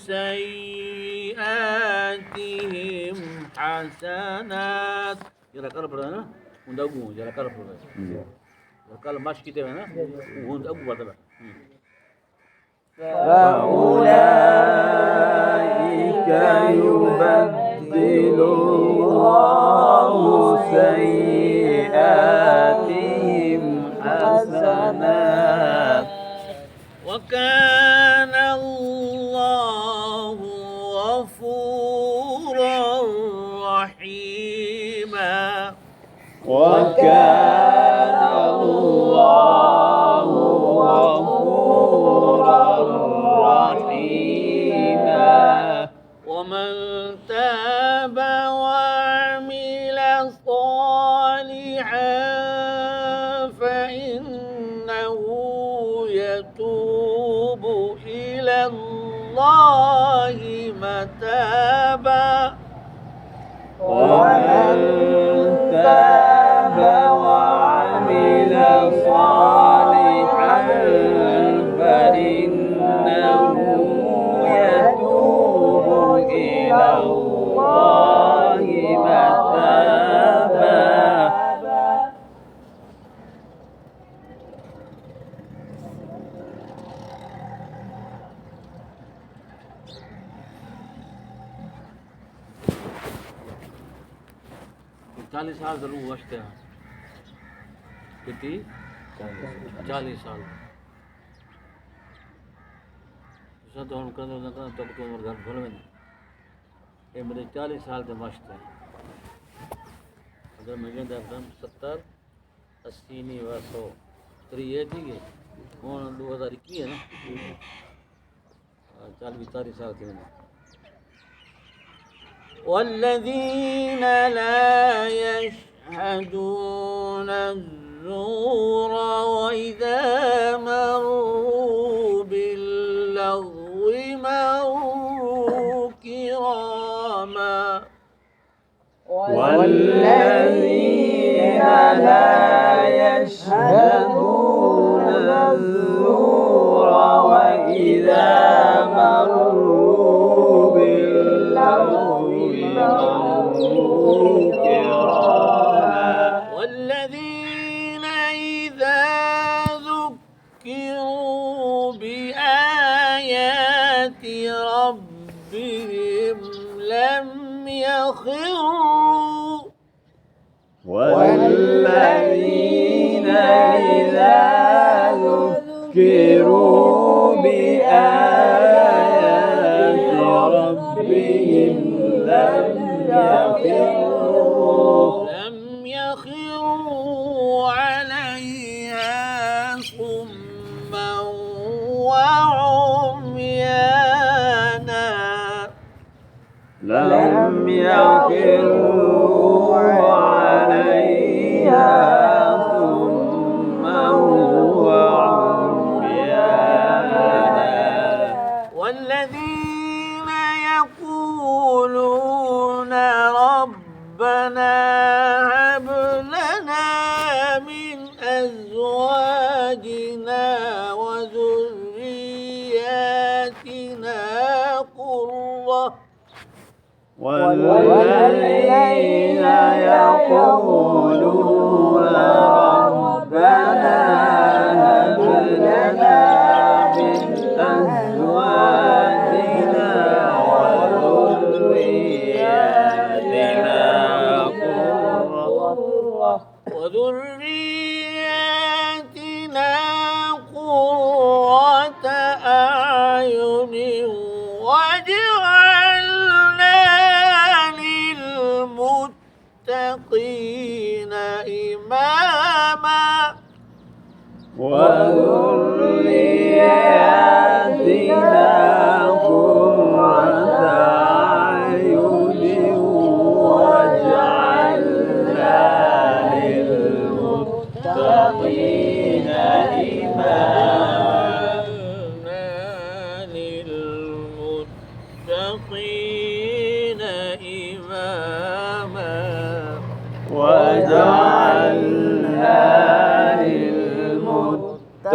سيئاتهم حسنات. Jara kala pernah, unda agu, jara kala pernah. Jara kala mas kita mana, unda agu bata. فأولئك يبدل الله سيئاتهم حسنات وكان الله غفورا رحيما. وكان الله غفورا رحيما. ومن تاب وعمل صالحا فإنه يتوب إلى الله متابا. ومن تاب وعمل صالحا فإنه يتوب إلى الله متابا. चालीस साल जरूर बचते हैं कितनी 40 साल तो हम कर तो उम्र घर भूल में ये मेरे 40 साल के मस्त है. अगर मैं कहता हूँ 70 80 नहीं 100 तो ये ठीक है. कौन 2021 है ना 40 साल के मैंने. والذين لا يشهدون الزور وإذا مروا باللغو مروا كراما. والذين لا يشهدون الزور وإذا مروا باللغو والذين إذا ذكروا بآيات ربهم لم يخروا. والذين إذا ذكروا بآيات ربهم لم يخروا عليها صما وعميانا. لم يخروا عليها صما وعميانا. والذين يقولون ربنا هب لنا من أزواجنا وذرياتنا قرة. والذين يقولون ربنا هب لنا من أزواجنا وذرياتنا قرة أعين واجعلنا للمتقين إماما. وذرياتنا قرة أعين واجعلنا للمتقين إماما. وجعلنا للمتقين